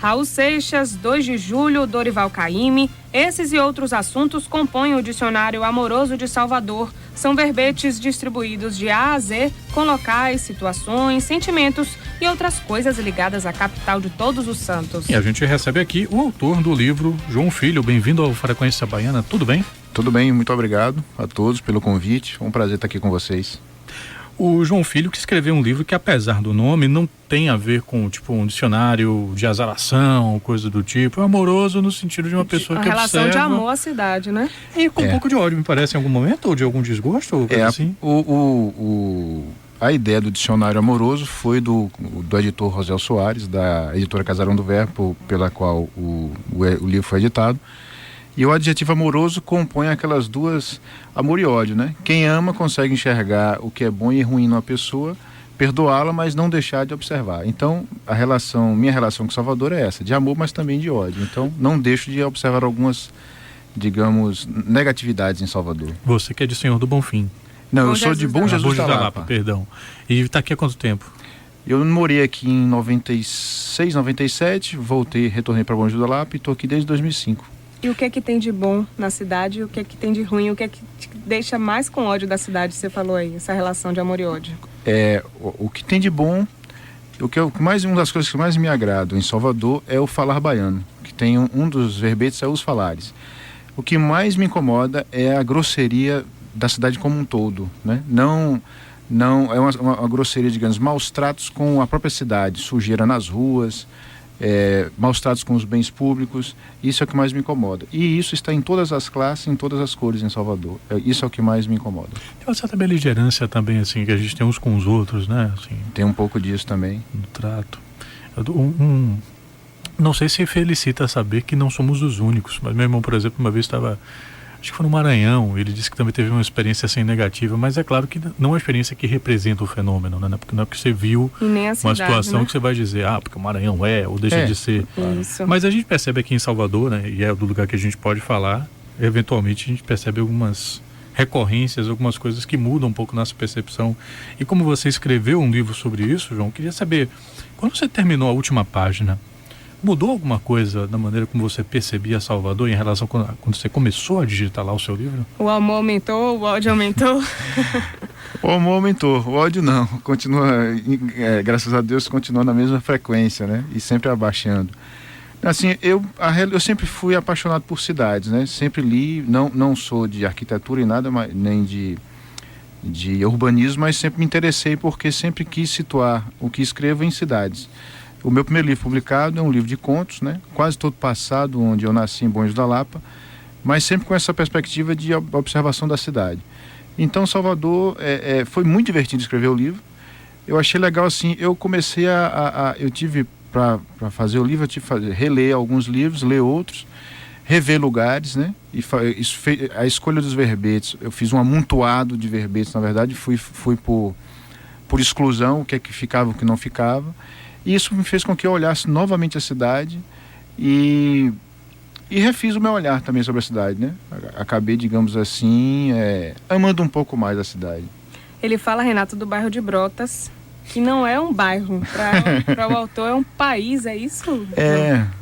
Raul Seixas, 2 de Julho, Dorival Caymmi. Esses e outros assuntos compõem o Dicionário Amoroso de Salvador. São verbetes distribuídos de A a Z, com locais, situações, sentimentos e outras coisas ligadas à capital de Todos os Santos. E a gente recebe aqui o autor do livro, João Filho. Bem-vindo ao Frequência Baiana, tudo bem? Tudo bem, muito obrigado a todos pelo convite. É um prazer estar aqui com vocês. O João Filho que escreveu um livro que, apesar do nome, não tem a ver com um dicionário de azaração, coisa do tipo. É amoroso no sentido de uma pessoa que observa... A relação de amor à cidade, né? E com um pouco de ódio, me parece, em algum momento, ou de algum desgosto, ou coisa assim. A ideia do dicionário amoroso foi do editor Rosel Soares, da editora Casarão do Verbo, pela qual o livro foi editado. E o adjetivo amoroso compõe aquelas duas, amor e ódio, né? Quem ama consegue enxergar o que é bom e ruim numa pessoa, perdoá-la, mas não deixar de observar. Então, minha relação com Salvador é essa, de amor, mas também de ódio. Então, não deixo de observar algumas, digamos, negatividades em Salvador. Você que é de Senhor do Bonfim. Não, eu sou de Bom Jesus da Lapa. Perdão. E está aqui há quanto tempo? Eu morei aqui em 96, 97, retornei para Bom Jesus da Lapa e estou aqui desde 2005. E o que é que tem de bom na cidade? O que é que tem de ruim? O que é que te deixa mais com ódio da cidade? Você falou aí, essa relação de amor e ódio. O que tem de bom, uma das coisas que mais me agrada em Salvador é o falar baiano, que tem um dos verbetes é os falares. O que mais me incomoda é a grosseria da cidade como um todo, né? Não é uma grosseria, digamos, maus tratos com a própria cidade, sujeira nas ruas, maus tratos com os bens públicos. Isso é o que mais me incomoda. E isso está em todas as classes, em todas as cores em Salvador. Isso é o que mais me incomoda. Tem uma certa beligerância também, assim, que a gente tem uns com os outros, né? Assim, tem um pouco disso também. No trato. Não sei se felicita saber que não somos os únicos, mas meu irmão, por exemplo, uma vez estava... Acho que foi no Maranhão, ele disse que também teve uma experiência assim negativa, mas é claro que não é uma experiência que representa o fenômeno, né? Porque não é porque você viu uma situação, né, que você vai dizer, porque o Maranhão ou deixa de ser. Isso. Mas a gente percebe aqui em Salvador, né? E é do lugar que a gente pode falar, eventualmente a gente percebe algumas recorrências, algumas coisas que mudam um pouco nossa percepção. E como você escreveu um livro sobre isso, João, queria saber, quando você terminou a última página, mudou alguma coisa da maneira como você percebia Salvador em relação quando você começou a digitar lá o seu livro? O amor aumentou, o ódio aumentou? O amor aumentou, o ódio não. Continua, graças a Deus, continua na mesma frequência, né? E sempre abaixando. Assim, eu sempre fui apaixonado por cidades, né? Sempre li, não sou de arquitetura e nada, nem de urbanismo, mas sempre me interessei porque sempre quis situar o que escrevo em cidades. O meu primeiro livro publicado é um livro de contos, né? Quase todo passado, onde eu nasci em Bom Jesus da Lapa, mas sempre com essa perspectiva de observação da cidade. Então, Salvador, foi muito divertido escrever o livro. Eu achei legal, assim, eu comecei eu tive, para fazer o livro, eu tive que reler alguns livros, ler outros, rever lugares, né? E a escolha dos verbetes, eu fiz um amontoado de verbetes, na verdade, fui por exclusão, o que é que ficava, o que não ficava. E isso me fez com que eu olhasse novamente a cidade e refiz o meu olhar também sobre a cidade, né? Acabei, digamos assim, amando um pouco mais a cidade. Ele fala, Renato, do bairro de Brotas, que não é um bairro, para o autor é um país, é isso?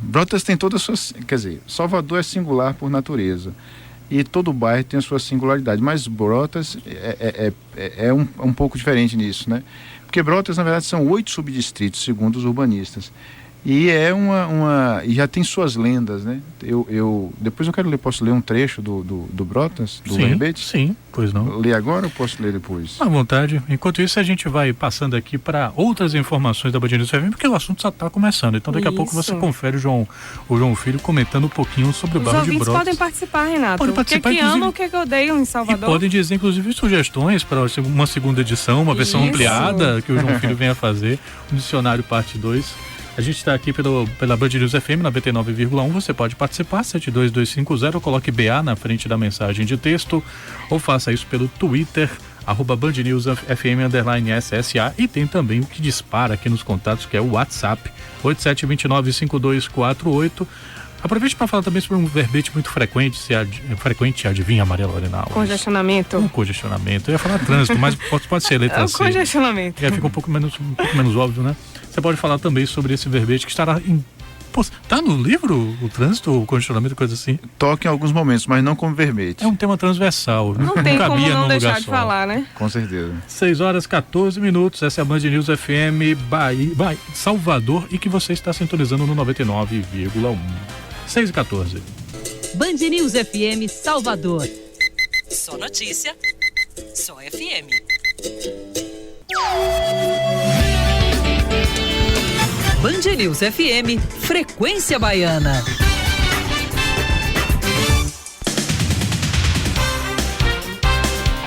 Brotas tem todas as suas... Quer dizer, Salvador é singular por natureza. E todo bairro tem a sua singularidade, mas Brotas é um pouco diferente nisso, né? Porque Brotas, na verdade, são 8 subdistritos, segundo os urbanistas. E e já tem suas lendas, né? Depois posso ler um trecho do Brotas, do verbete? Sim, pois não. Ler agora ou posso ler depois? À vontade. Enquanto isso, a gente vai passando aqui para outras informações da Band News FM, porque o assunto só está começando. Então, daqui a pouco você confere o João Filho comentando um pouquinho sobre o bairro de Brotas. Os ouvintes podem participar, Renato. Podem participar, o que amam, o que odeiam em Salvador. E podem dizer, inclusive, sugestões para uma segunda edição, uma versão ampliada que o João Filho venha fazer, o Dicionário Parte 2. A gente está aqui pela Band News FM 99,1. Você pode participar, 72250, coloque BA na frente da mensagem de texto, ou faça isso pelo Twitter, @BandNewsFM_SSA, e tem também o que dispara aqui nos contatos, que é o WhatsApp, 87295248. Aproveite para falar também sobre um verbete muito frequente, adivinha, Maria Lorena Alves? Congestionamento. Um congestionamento. Eu ia falar trânsito, mas pode ser letra C. Congestionamento. Fica um pouco menos óbvio, né? Você pode falar também sobre esse verbete que estará em Pô, tá no livro o trânsito, o congestionamento, coisa assim? Toca em alguns momentos, mas não como verbete. É um tema transversal. Não tem como cabia não num deixar lugar de só. falar, né? Com certeza. 6h14, essa é a Band News FM Bahia, Salvador, e que você está sintonizando no 99,1. 6h14. Band News FM Salvador. Só notícia, só FM. Band News FM, Frequência Baiana.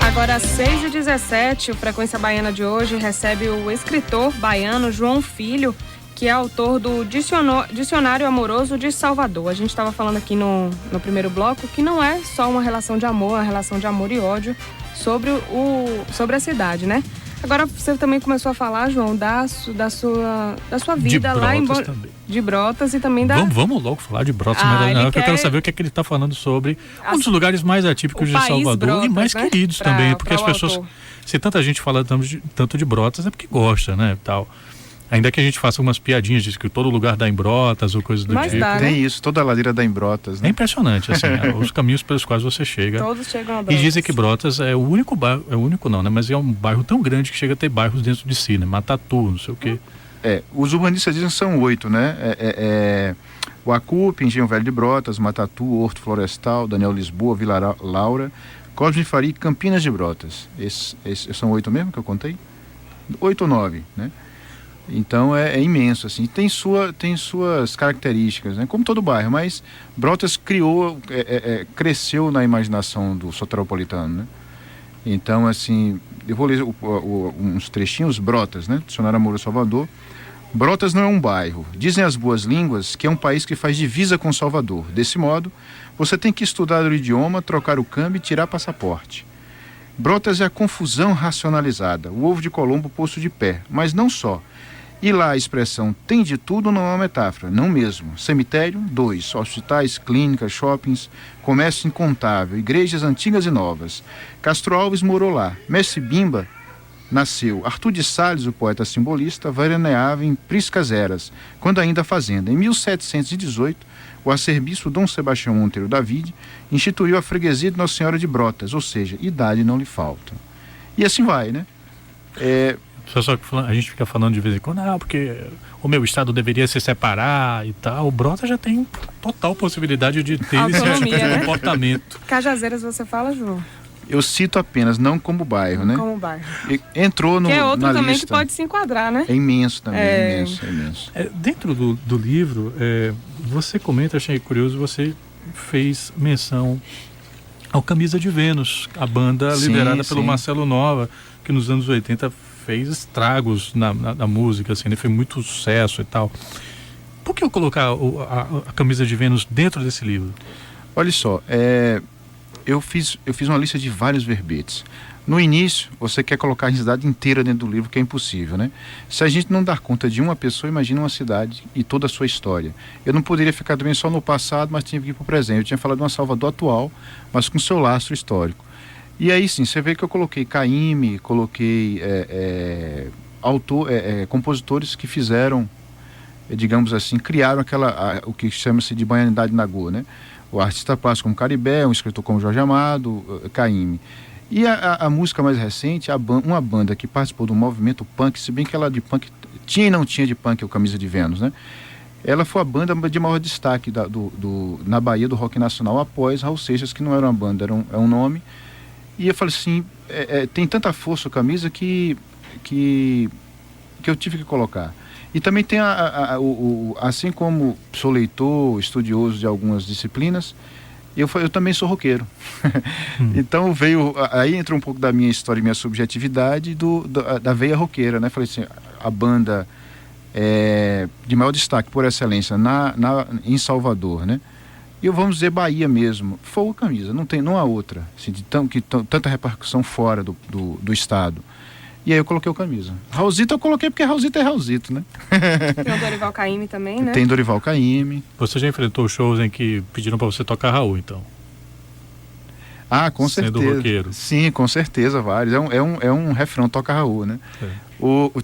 Agora, às 6h17, o Frequência Baiana de hoje recebe o escritor baiano João Filho, que é autor do Dicionário Amoroso de Salvador. A gente estava falando aqui no primeiro bloco que não é só uma relação de amor, é uma relação de amor e ódio sobre a cidade, né? Agora você também começou a falar, João, da sua vida lá em de Brotas e também da... Vamos logo falar de Brotas, porque eu quero saber o que é que ele está falando sobre um dos lugares mais atípicos de Salvador, Brotas, e mais, né, queridos também, porque as pessoas... Se tanta gente fala tanto de Brotas, é porque gosta, né, tal. Ainda que a gente faça umas piadinhas, diz que todo lugar dá em Brotas ou coisa do tipo. Dá, né? Tem isso, toda a ladeira dá em Brotas, né? É impressionante, assim, os caminhos pelos quais você chega. Todos chegam a Brotas. E dizem que Brotas é o único bairro, é o único não, né? Mas é um bairro tão grande que chega a ter bairros dentro de si, né? Matatu, não sei o quê. Os urbanistas dizem que são 8, né? O Acupe, Engenho Velho de Brotas, Matatu, Horto Florestal, Daniel Lisboa, Vila Laura, Cosme de Faria e Campinas de Brotas. Esses são 8 mesmo que eu contei? 8 ou 9, né? Então é imenso, assim, tem suas características, né? Como todo bairro, mas Brotas cresceu na imaginação do soteropolitano, né? Então, assim, eu vou ler uns trechinhos. Brotas, né? Dicionário Amoroso Salvador. Brotas não é um bairro. Dizem as boas línguas que é um país que faz divisa com Salvador. Desse modo, você tem que estudar o idioma, trocar o câmbio e tirar passaporte. Brotas é a confusão racionalizada, o ovo de Colombo posto de pé, mas não só. E lá a expressão tem de tudo não é uma metáfora, não mesmo. Cemitério, 2. Hospitais, clínicas, shoppings, comércio incontável, igrejas antigas e novas. Castro Alves morou lá. Mestre Bimba nasceu. Arthur de Sales, o poeta simbolista, veraneava em priscas eras, quando ainda fazenda. Em 1718, o arcebispo Dom Sebastião Monteiro David instituiu a freguesia de Nossa Senhora de Brotas, ou seja, idade não lhe falta. E assim vai, né? Só que a gente fica falando de vez em quando, porque o meu estado deveria se separar e tal. O Brotas já tem total possibilidade de ter esse tipo de comportamento. Cajazeiras você fala, João? Eu cito apenas, não como bairro, né? Como bairro. Entrou no, que é outro na também lista. Que pode se enquadrar, né? É imenso também, é imenso. Dentro do livro, você comenta, achei curioso, você fez menção ao Camisa de Vênus, a banda liderada pelo Marcelo Nova, que nos anos 80 fez estragos na música, assim, né? Foi muito sucesso e tal. Por que eu colocar a Camisa de Vênus dentro desse livro? Olha só, eu fiz uma lista de vários verbetes. No início, você quer colocar a cidade inteira dentro do livro, que é impossível, né? Se a gente não dar conta de uma pessoa, imagina uma cidade e toda a sua história. Eu não poderia ficar também só no passado, mas tinha que ir para o presente. Eu tinha falado de uma Salvador atual, mas com seu lastro histórico. E aí sim, você vê que eu coloquei Caymmi, coloquei compositores que fizeram, digamos assim, criaram o que chama-se de baianidade na Goa, né? O artista plástico como Caribé, um escritor como Jorge Amado, Caymmi. E a música mais recente, uma banda que participou do movimento punk, se bem que ela de punk tinha e não tinha de punk, o Camisa de Vênus, né? Ela foi a banda de maior destaque na Bahia do rock nacional após Raul Seixas, que não era uma banda, é um nome. E eu falei assim, tem tanta força o Camisa que eu tive que colocar. E também tem, assim como sou leitor, estudioso de algumas disciplinas, eu também sou roqueiro. Então aí entra um pouco da minha história e minha subjetividade da veia roqueira, né? Falei assim, a banda de maior destaque por excelência em Salvador, né? E vamos dizer Bahia mesmo, foi o Camisa, não há outra, assim, tanta repercussão fora do estado. E aí eu coloquei o Camisa. Raulzito eu coloquei porque Raulzito é Raulzito, né? Tem o Dorival Caymmi também, né? Tem Dorival Caymmi. Você já enfrentou shows em que pediram para você tocar Raul, então? Ah, com sendo certeza. roqueiro. Sim, com certeza, vários. É um refrão toca Raul, né?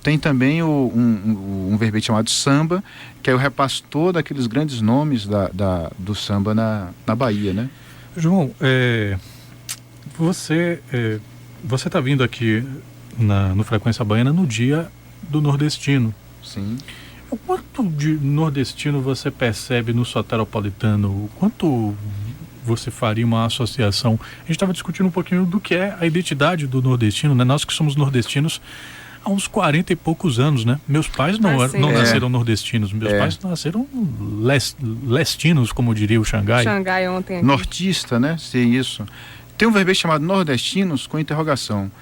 Tem também um verbete chamado samba, que é o repastor daqueles grandes nomes do samba na Bahia, né? João, você está vindo aqui no Frequência Baiana no dia do nordestino. Sim. O quanto de nordestino você percebe no soteropolitano? O quanto você faria uma associação? A gente estava discutindo um pouquinho do que é a identidade do nordestino, né? Nós que somos nordestinos há uns 40 e poucos anos, né? Meus pais não nasceram nordestinos, meus pais nasceram lestinos, como diria o Xangai. Xangai ontem aqui. Nortista, né? Sim, isso. Tem um verbete chamado nordestinos com interrogação.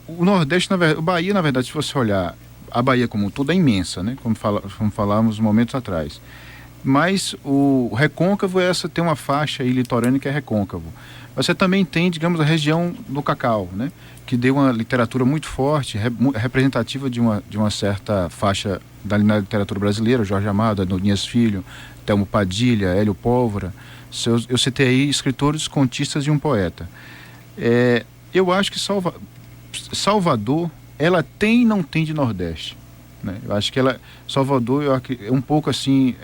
O Nordeste, o Bahia, na verdade, se você olhar, a Bahia como um todo é imensa, né? Como falávamos momentos atrás. Mas o recôncavo tem uma faixa aí litorânea que é recôncavo. Você também tem, digamos, a região do Cacau, né? Que deu uma literatura muito forte, representativa de uma certa faixa na literatura brasileira, Jorge Amado, Adonias Filho, Telmo Padilha, Hélio Pólvora. Eu citei aí escritores, contistas e um poeta. Eu acho que Salvador, ela tem e não tem de Nordeste, né? Eu acho que Salvador é um pouco assim,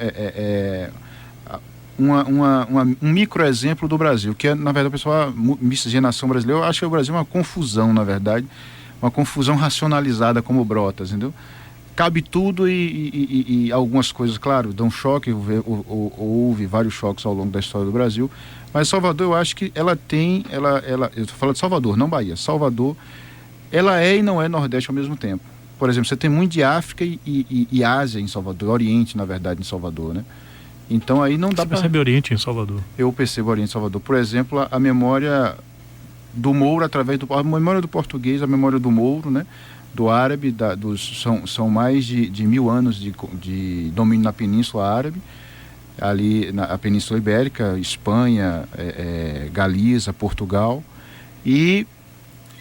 um microexemplo do Brasil, que na verdade o pessoal, miscigenação brasileira, eu acho que o Brasil é uma confusão, na verdade, uma confusão racionalizada como Brotas, entendeu? Cabe tudo e algumas coisas, claro, dão choque, houve vários choques ao longo da história do Brasil, mas Salvador, eu acho que ela tem, eu estou falando de Salvador, não Bahia, Salvador, ela é e não é Nordeste ao mesmo tempo. Por exemplo, você tem muito de África e Ásia em Salvador, Oriente, na verdade, em Salvador, né? Então aí não dá Você percebe Oriente em Salvador? Eu percebo Oriente em Salvador. Por exemplo, a memória do Mouro através a memória do português, a memória do Mouro, né? Do árabe, são mais de 1000 anos de domínio na Península Árabe, ali na Península Ibérica, Espanha, Galiza, Portugal, e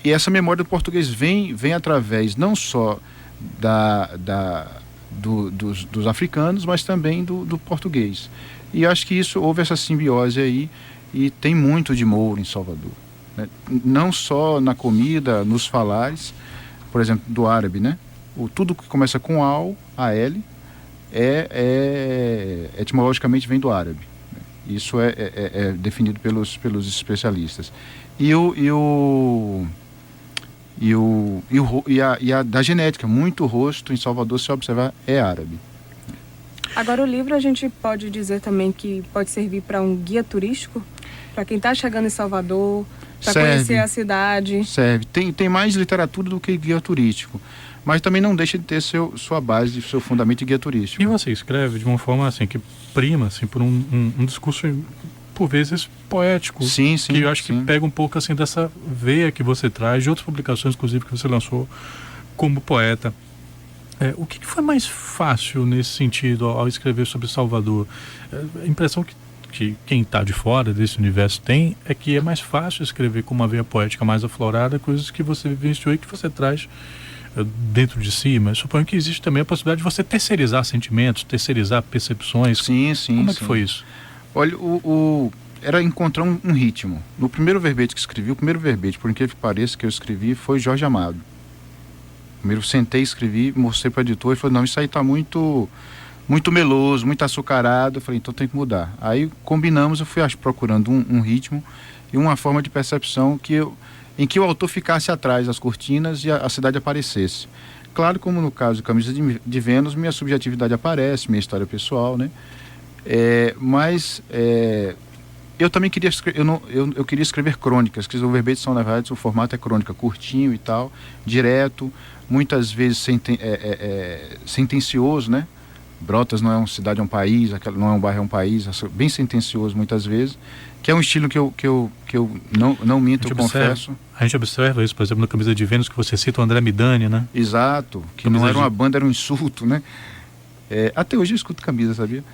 essa memória do português vem através não só dos africanos, mas também do português. E acho que houve essa simbiose aí, e tem muito de Mouro em Salvador, né? Não só na comida, nos falares, por exemplo, do árabe, né? Tudo que começa com al, etimologicamente vem do árabe, né? Isso é definido pelos especialistas. A da genética, muito rosto em Salvador, se observar, é árabe. Agora, o livro a gente pode dizer também que pode servir para um guia turístico? Para quem está chegando em Salvador, para conhecer a cidade? Serve. Tem mais literatura do que guia turístico, mas também não deixa de ter sua base, seu fundamento de guia turístico. E você escreve de uma forma assim, que prima assim, por um discurso, por vezes, poético. Sim, que eu acho que pega um pouco assim dessa veia que você traz, de outras publicações, inclusive, que você lançou como poeta. O que foi mais fácil nesse sentido ao escrever sobre Salvador? A impressão que quem está de fora desse universo tem é que é mais fácil escrever com uma veia poética mais aflorada, coisas que você vivenciou e que você traz dentro de si, mas suponho que existe também a possibilidade de você terceirizar sentimentos, terceirizar percepções. Sim. Como é que foi isso? Olha, era encontrar um ritmo. No primeiro verbete que escrevi, o primeiro verbete, por incrível que pareça, que eu escrevi foi Jorge Amado. Primeiro sentei, escrevi, mostrei para o editor e falou, não, isso aí está muito meloso, muito açucarado. Eu falei, então tem que mudar. Aí combinamos, eu fui procurando um ritmo e uma forma de percepção em que o autor ficasse atrás das cortinas e a cidade aparecesse. Claro, como no caso de Camisa de Vênus, minha subjetividade aparece, minha história pessoal, né? Mas eu também queria eu queria escrever crônicas, que os verbetes são, na verdade, o formato é crônica, curtinho e tal, direto, muitas vezes sentencioso, né? Brotas não é uma cidade, é um país, não é um bairro, é um país, bem sentencioso muitas vezes, que é um estilo que eu não minto, eu confesso. A gente observa isso, por exemplo, no Camisa de Vênus, que você cita o André Midani, né? Exato, que não era uma banda, era um insulto, né? Até hoje eu escuto Camisa, sabia?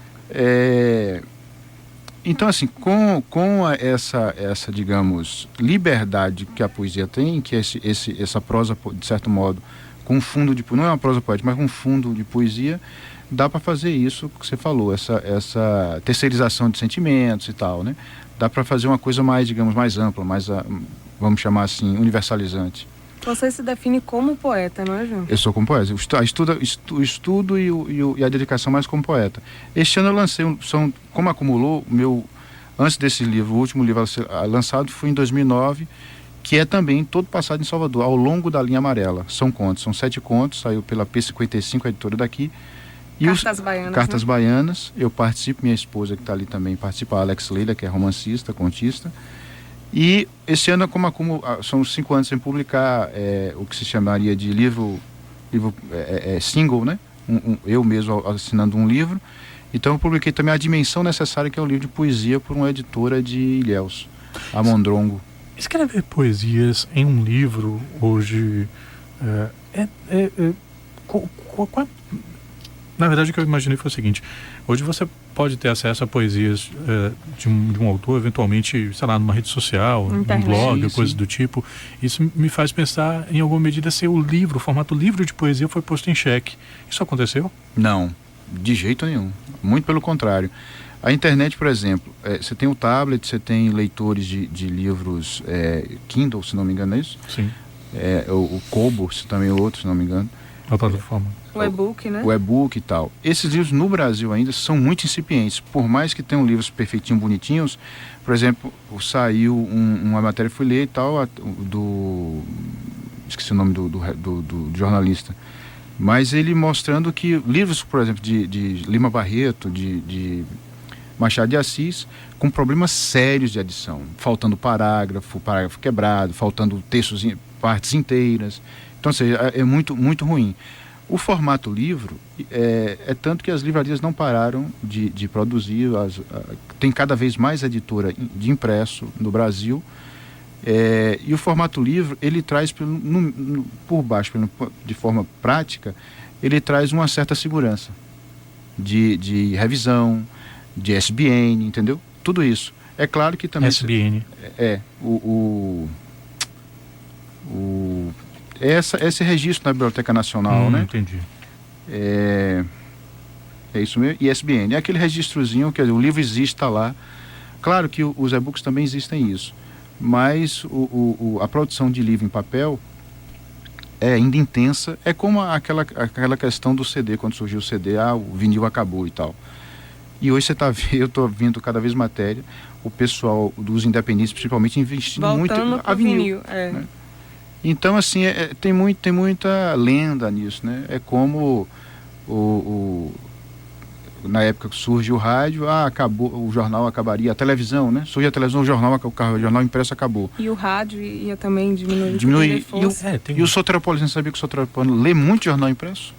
Então, assim, com essa, digamos, liberdade que a poesia tem, que essa prosa, de certo modo, com um fundo de... Não é uma prosa poética, mas com um fundo de poesia, dá para fazer isso que você falou, essa terceirização de sentimentos e tal, né? Dá para fazer uma coisa mais, digamos, mais ampla, vamos chamar assim, universalizante. Você se define como poeta, não é, João? Eu sou como poeta. O estudo e a dedicação mais como poeta. Este ano eu lancei, como acumulou, antes desse livro, o último livro a ser lançado foi em 2009, que é também todo passado em Salvador, ao longo da linha amarela. São 7 contos, saiu pela P55, a editora daqui. E Cartas Baianas. Cartas Baianas, eu participo, minha esposa que está ali também participa, a Alex Leila, que é romancista, contista. E esse ano, são 5 anos sem publicar o que se chamaria de livro single, né? Eu mesmo assinando um livro. Então eu publiquei também A Dimensão Necessária, que é um livro de poesia por uma editora de Ilhéus, a Mondrongo. Escrever poesias em um livro hoje na verdade, o que eu imaginei foi o seguinte: hoje você pode ter acesso a poesias de um autor, eventualmente, sei lá, numa rede social, num blog, coisas do tipo. Isso me faz pensar, em alguma medida, se o formato livro de poesia foi posto em xeque. Isso aconteceu? Não, de jeito nenhum. Muito pelo contrário. A internet, por exemplo, você tem o tablet, você tem leitores de livros Kindle, se não me engano, é isso? Sim. O Kobo, se também é outro, se não me engano. A plataforma. O e-book, né? O e-book e tal. Esses livros no Brasil ainda são muito incipientes. Por mais que tenham livros perfeitinhos, bonitinhos, por exemplo, saiu uma matéria, fui ler e tal, esqueci o nome do jornalista. Mas ele mostrando que livros, por exemplo, de Lima Barreto, de Machado de Assis, com problemas sérios de adição. Faltando parágrafo quebrado, faltando textos, partes inteiras. Então, ou seja, é muito, muito ruim. O formato livro é tanto que as livrarias não pararam de produzir. Tem cada vez mais editora de impresso no Brasil. E o formato livro, ele traz por baixo, de forma prática, ele traz uma certa segurança de revisão, de SBN, entendeu? Tudo isso. É claro que também... SBN. Esse registro na Biblioteca Nacional, né? Entendi. É isso mesmo. E ISBN. É aquele registrozinho, quer dizer, o livro existe, está lá. Claro que os e-books também existem isso. Mas a produção de livro em papel é ainda intensa. É como aquela questão do CD, quando surgiu o CD, o vinil acabou e tal. E hoje eu estou vendo cada vez matéria, o pessoal dos independentes, principalmente, investindo muito a vinil. Né? Então, assim, tem muita lenda nisso, né? É como na época que surge o rádio, acabou, o jornal acabaria, a televisão, né? Surge a televisão, o jornal impresso acabou. E o rádio ia também diminuir. E o soteropolitano, sabia que o soteropolitano lê muito jornal impresso?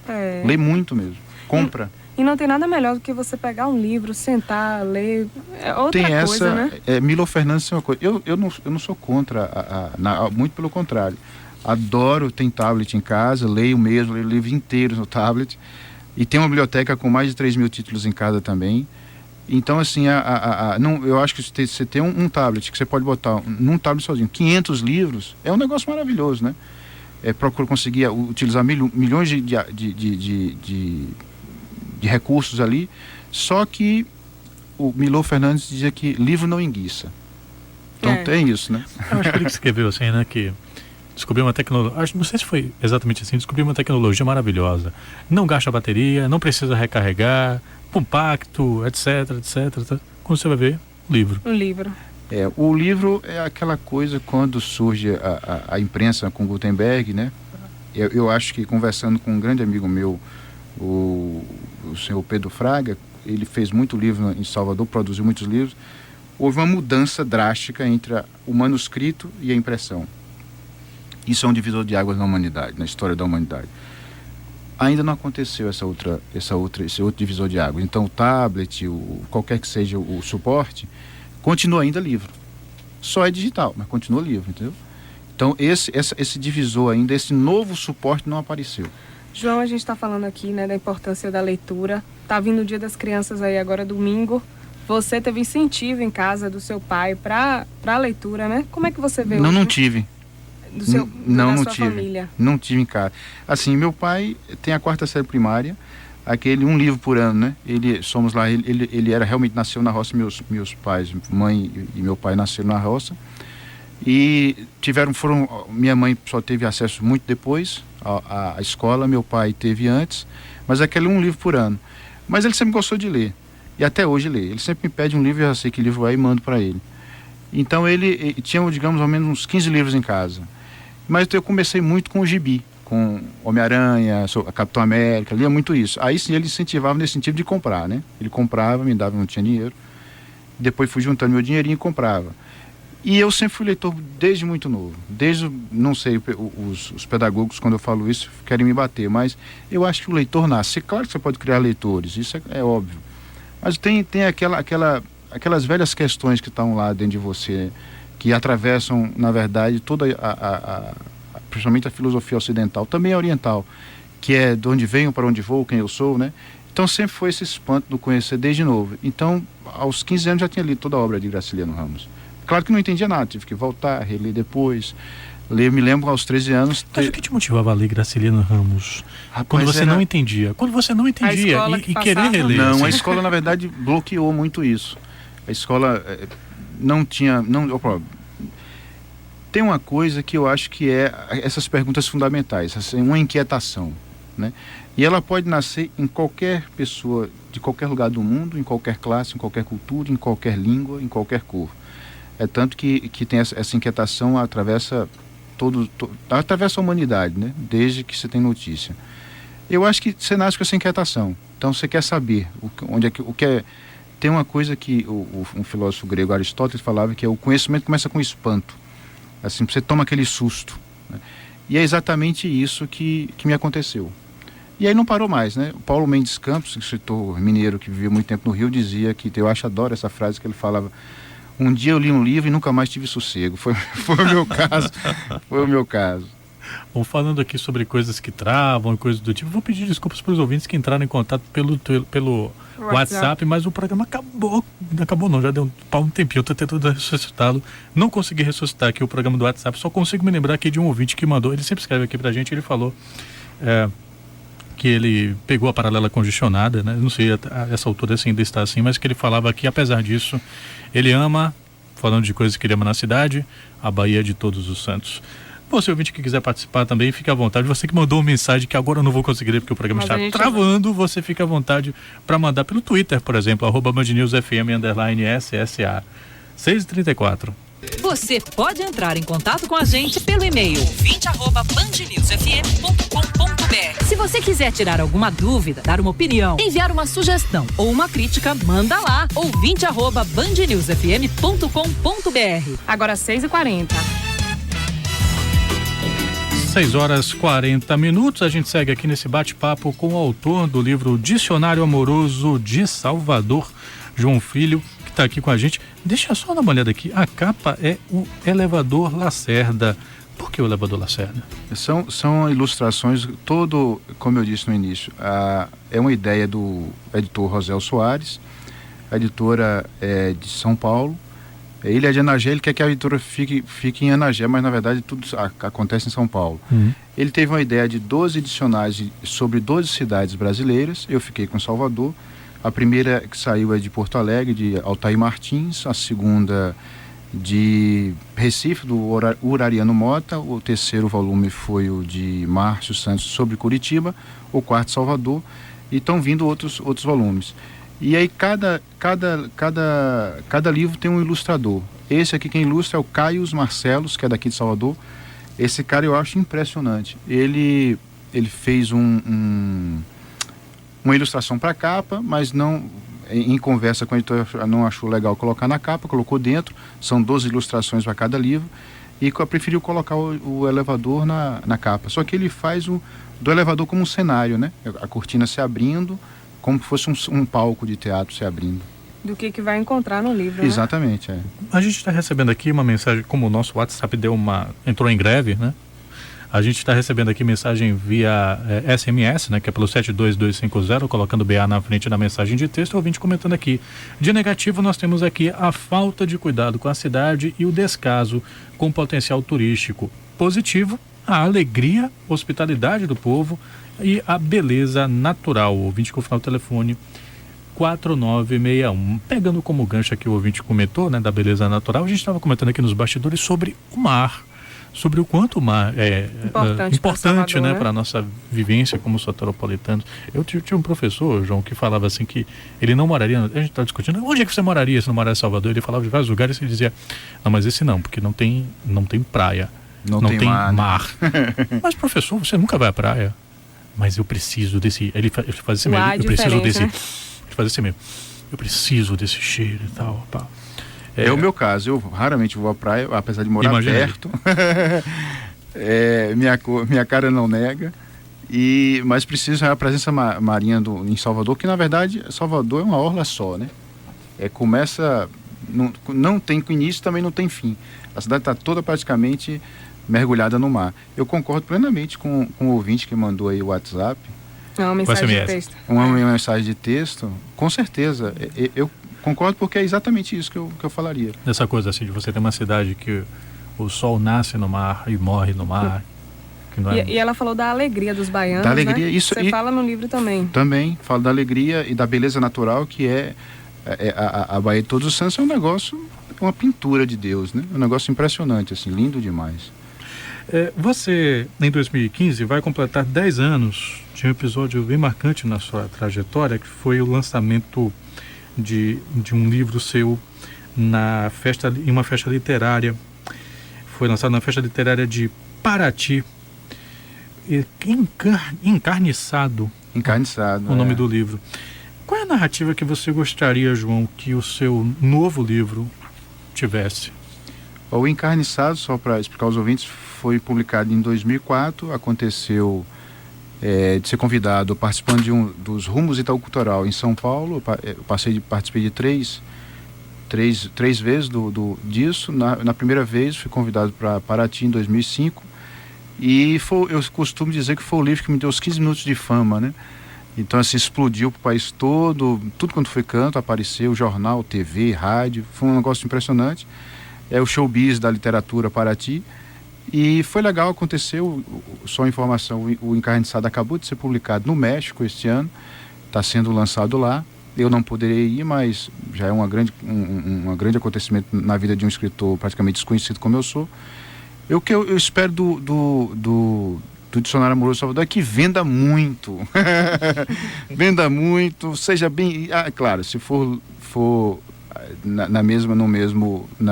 Lê muito mesmo, compra. E não tem nada melhor do que você pegar um livro, sentar, ler, outra coisa, né? Milo Fernandes é uma coisa. Eu não sou contra, muito pelo contrário. Adoro, tem tablet em casa, leio livros inteiros no tablet. E tem uma biblioteca com mais de 3.000 títulos em casa também. Então, assim, eu acho que você tem um tablet que você pode botar num tablet sozinho, 500 livros, é um negócio maravilhoso, né? Procuro conseguir utilizar milhões de recursos ali, só que o Milo Fernandes dizia que livro não enguiça. Então tem isso, né? Eu acho que ele escreveu assim, né, que descobriu uma tecnologia, não sei se foi exatamente assim, descobriu uma tecnologia maravilhosa, não gasta bateria, não precisa recarregar, compacto, etc. Quando você vai ver, livro. Um livro. O livro é aquela coisa, quando surge a imprensa com Gutenberg, né? Eu acho que, conversando com um grande amigo meu, o senhor Pedro Fraga, ele fez muito livro em Salvador, produziu muitos livros. Houve uma mudança drástica entre o manuscrito e a impressão. Isso é um divisor de águas na humanidade, na história da humanidade. Ainda não aconteceu esse outro divisor de águas. Então o tablet, qualquer que seja o suporte, continua ainda livro. Só é digital, mas continua livro, entendeu? Então esse divisor ainda, esse novo suporte não apareceu. João, a gente está falando aqui, né, da importância da leitura. Tá vindo o Dia das Crianças aí agora, domingo. Você teve incentivo em casa do seu pai para a leitura, né? Como é que você vê hoje? Não tive. Da sua família? Não tive em casa. Assim, meu pai tem a 4ª série primária, aquele um livro por ano, né? Ele era realmente, nasceu na roça, meus pais, mãe e meu pai nasceram na roça. E minha mãe só teve acesso muito depois à escola, meu pai teve antes, mas aquele um livro por ano. Mas ele sempre gostou de ler, e até hoje lê. Ele sempre me pede um livro, eu já sei que livro é e mando para ele. Então ele tinha, digamos, ao menos uns 15 livros em casa. Mas eu comecei muito com o gibi, com Homem-Aranha, Capitão América, lia muito isso. Aí sim ele incentivava nesse sentido de comprar, né? Ele comprava, me dava, não tinha dinheiro. Depois fui juntando meu dinheirinho e comprava. E eu sempre fui leitor desde muito novo. Não sei, os pedagogos, quando eu falo isso, querem me bater, mas eu acho que o leitor nasce. Claro que você pode criar leitores, isso é óbvio. Mas tem aquelas velhas questões que estão lá dentro de você, que atravessam, na verdade, toda principalmente a filosofia ocidental, também a oriental, que é de onde venho, para onde vou, quem eu sou, né? Então sempre foi esse espanto do conhecer desde novo. Então, aos 15 anos já tinha lido toda a obra de Graciliano Ramos. Claro que não entendia nada, tive que voltar, reler depois. Me lembro aos 13 anos... Mas o que te motivava a ler Graciliano Ramos? Rapaz, quando você não entendia? Quando você não entendia e querer reler? Não, assim. A escola, na verdade, bloqueou muito isso. A escola não tinha... Tem uma coisa que eu acho que é essas perguntas fundamentais, assim, uma inquietação, né? E ela pode nascer em qualquer pessoa, de qualquer lugar do mundo, em qualquer classe, em qualquer cultura, em qualquer língua, em qualquer cor. É tanto que tem essa inquietação atravessa a humanidade, né? Desde que você tem notícia. Eu acho que você nasce com essa inquietação. Então você quer saber Tem uma coisa que um filósofo grego, Aristóteles, falava, que é o conhecimento começa com espanto. Assim, você toma aquele susto, né? E é exatamente isso que me aconteceu. E aí não parou mais, né? O Paulo Mendes Campos, escritor mineiro que viveu muito tempo no Rio, dizia que, adoro essa frase que ele falava: um dia eu li um livro e nunca mais tive sossego. Foi o meu caso. Foi o meu caso. Bom, falando aqui sobre coisas que travam e coisas do tipo, vou pedir desculpas para os ouvintes que entraram em contato pelo WhatsApp, mas o programa acabou não, já deu um tempinho, eu estou tentando ressuscitá-lo, não consegui ressuscitar aqui o programa do WhatsApp, só consigo me lembrar aqui de um ouvinte que mandou, ele sempre escreve aqui pra gente, ele falou que ele pegou a paralela congestionada, né? Não sei a essa altura se ainda está assim, mas que ele falava que, apesar disso, ele ama, falando de coisas que ele ama na cidade, a Bahia de Todos os Santos. Você, ouvinte, que quiser participar também, fique à vontade. Você que mandou uma mensagem que agora eu não vou conseguir ler porque o programa está travando, você fica à vontade para mandar pelo Twitter, por exemplo, @BandNewsFM_SSA. 6h34. Você pode entrar em contato com a gente pelo e-mail ouvinte@bandnewsfm.com.br. Se você quiser tirar alguma dúvida, dar uma opinião, enviar uma sugestão ou uma crítica, manda lá, ouvinte@bandnewsfm.com.br. Agora 6h40. 6h40. A gente segue aqui nesse bate-papo com o autor do livro Dicionário Amoroso de Salvador, João Filho, que está aqui com a gente. Deixa eu só dar uma olhada aqui. A capa é o Elevador Lacerda. Por que o Elevador Lacerda? São ilustrações, como eu disse no início, é uma ideia do editor Rosel Soares. A editora é de São Paulo. Ele é de Anagé, ele quer que a editora fique em Anagé, mas na verdade tudo acontece em São Paulo. Ele teve uma ideia de 12 dicionários sobre 12 cidades brasileiras. Eu fiquei com Salvador. A primeira que saiu é de Porto Alegre, de Altair Martins. A segunda de Recife, do Urariano Mota. O terceiro volume foi o de Márcio Santos, sobre Curitiba. O quarto, Salvador. E estão vindo outros volumes. E aí cada livro tem um ilustrador. Esse aqui quem ilustra é o Caio Marcelos, que é daqui de Salvador. Esse cara eu acho impressionante. Ele fez uma ilustração para a capa, mas não, em conversa com o editor, não achou legal colocar na capa, colocou dentro. São 12 ilustrações para cada livro. E preferiu colocar o elevador na capa. Só que ele faz do elevador como um cenário, né? A cortina se abrindo, como se fosse um palco de teatro se abrindo. Do que vai encontrar no livro, Exatamente, né? A gente está recebendo aqui uma mensagem, como o nosso WhatsApp entrou em greve, né? A gente está recebendo aqui mensagem via SMS, né? Que é pelo 72250, colocando BA na frente da mensagem de texto. O ouvinte comentando aqui. De negativo, nós temos aqui a falta de cuidado com a cidade e o descaso com o potencial turístico. Positivo, a alegria, hospitalidade do povo. e a Beleza Natural, o ouvinte com o final do telefone 4961. Pegando como gancho aqui o ouvinte comentou, né, da Beleza Natural, a gente estava comentando aqui nos bastidores sobre o mar, sobre o quanto o mar é importante, né, para a nossa vivência como soteropolitanos. Eu tinha um professor, João, que falava assim que ele não moraria, a gente estava discutindo, onde é que você moraria se não morasse em Salvador? Ele falava de vários lugares e ele dizia, não, mas esse não, porque não tem praia, não tem mar. Mas professor, você nunca vai à praia. Mas eu preciso desse, ele faz assim mesmo, eu preciso desse, ele faz assim mesmo, eu preciso desse cheiro e tal, pá. É o meu caso, eu raramente vou à praia, apesar de morar perto. Minha cara não nega. Mas preciso a presença marinha em Salvador, que na verdade Salvador é uma orla só, né? Começa, não tem início, também não tem fim. A cidade está toda praticamente mergulhada no mar. Eu concordo plenamente com o ouvinte que mandou aí o WhatsApp. Uma mensagem de texto. Uma mensagem de texto, com certeza. Eu concordo porque é exatamente isso que eu falaria. Essa coisa assim de você ter uma cidade que o sol nasce no mar e morre no mar. Que não é... e ela falou da alegria dos baianos, da alegria, né? Isso, você fala no livro também. Também, falo da alegria e da beleza natural, que a Baía de Todos os Santos é um negócio, uma pintura de Deus, né? Um negócio impressionante, assim, lindo demais. Você, em 2015, vai completar 10 anos de um episódio bem marcante na sua trajetória, que foi o lançamento de um livro seu em uma festa literária. Foi lançado na festa literária de Paraty. Encarniçado. O nome do livro. Qual é a narrativa que você gostaria, João, que o seu novo livro tivesse? O Encarniçado, só para explicar aos ouvintes, foi publicado em 2004, aconteceu de ser convidado, participando dos Rumos Itaú Cultural em São Paulo. Eu participei de três vezes disso. Na primeira vez fui convidado para Paraty em 2005 e eu costumo dizer que foi o livro que me deu os 15 minutos de fama, né? Então assim, explodiu para o país todo, tudo quanto foi canto apareceu, jornal, TV, rádio, foi um negócio impressionante. É o showbiz da literatura Paraty. E foi legal, aconteceu, só informação, o Encarniçado acabou de ser publicado no México este ano, está sendo lançado lá. Eu não poderei ir, mas já é um grande acontecimento na vida de um escritor praticamente desconhecido como eu sou. O que eu espero do Dicionário Amoroso de Salvador é que venda muito. Venda muito, seja bem... claro, se for na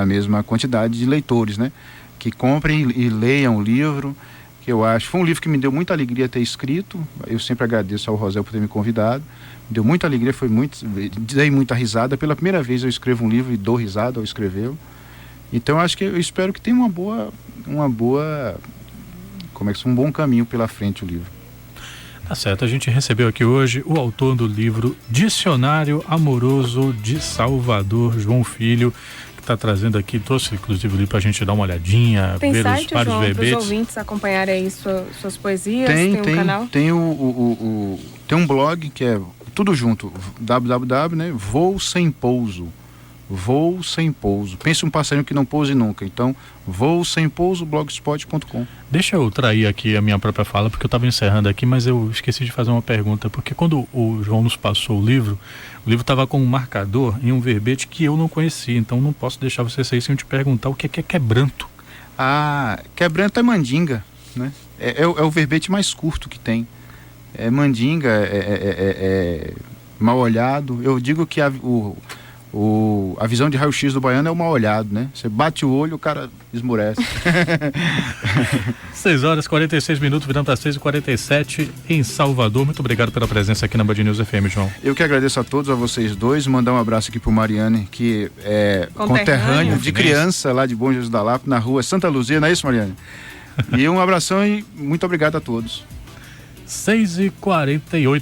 mesma quantidade de leitores, né? Que comprem e leiam o livro, que eu acho... Foi um livro que me deu muita alegria ter escrito. Eu sempre agradeço ao Rosel por ter me convidado. Me deu muita alegria, dei muita risada. Pela primeira vez eu escrevo um livro e dou risada ao escrevê-lo. Então eu espero que tenha um bom caminho pela frente o livro. Tá certo, a gente recebeu aqui hoje o autor do livro Dicionário Amoroso de Salvador, João Filho, que está trazendo aqui, trouxe inclusive o livro para a gente dar uma olhadinha, tem ver site, os vários João, verbetes. para os ouvintes acompanharem aí suas poesias, tem um canal? Tem tem um blog que é tudo junto, www, né, Voo Sem Pouso. Pense um passarinho que não pouse nunca. Então, Voo Sem Pouso, blogspot.com. Deixa eu trair aqui a minha própria fala, porque eu estava encerrando aqui, mas eu esqueci de fazer uma pergunta, porque quando o João nos passou o livro estava com um marcador em um verbete que eu não conhecia, então não posso deixar você sair sem eu te perguntar o que é quebranto. Quebranto é mandinga, né? É o verbete mais curto que tem. Mandinga, mal olhado. Eu digo que a visão de raio-x do baiano é o mal olhado, né? Você bate o olho, o cara esmurece. 6h46, virando para 6h47 em Salvador. Muito obrigado pela presença aqui na Band News FM, João. Eu que agradeço a todos, a vocês dois. Mandar um abraço aqui pro Mariane, que é conterrâneo de criança lá de Bom Jesus da Lapa, na rua Santa Luzia, não é isso, Mariane? E um abração e muito obrigado a todos. 6h48.